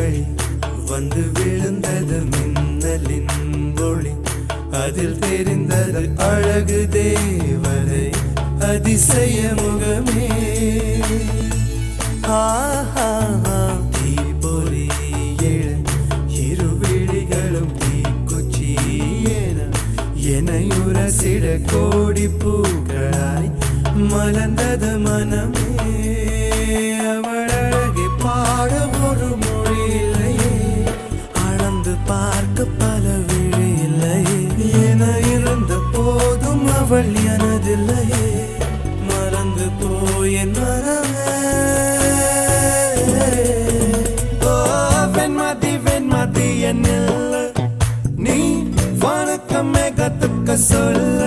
வழி வந்து விழுந்தது மின்னலின் ஒளி அதில் தெரிந்தது அழகு தேவதை அதிசய முகமே தீபொறி எழ இரு விழிகளும் தீக்குச்சி எனையுரசிட கோடி பூக்களாய் மலர்ந்தது மனமே அவள் அழகை பாட ஒரு மொழி இல்லையே அளந்து பார்க்க பல விழி இல்லையே என இருந்த போதும் அவள் எனதில்லையே மறந்து போய் என் மனமே வெண்மதி என்னில்லை நீ வணக்கமே கத்துக்க சொல்ல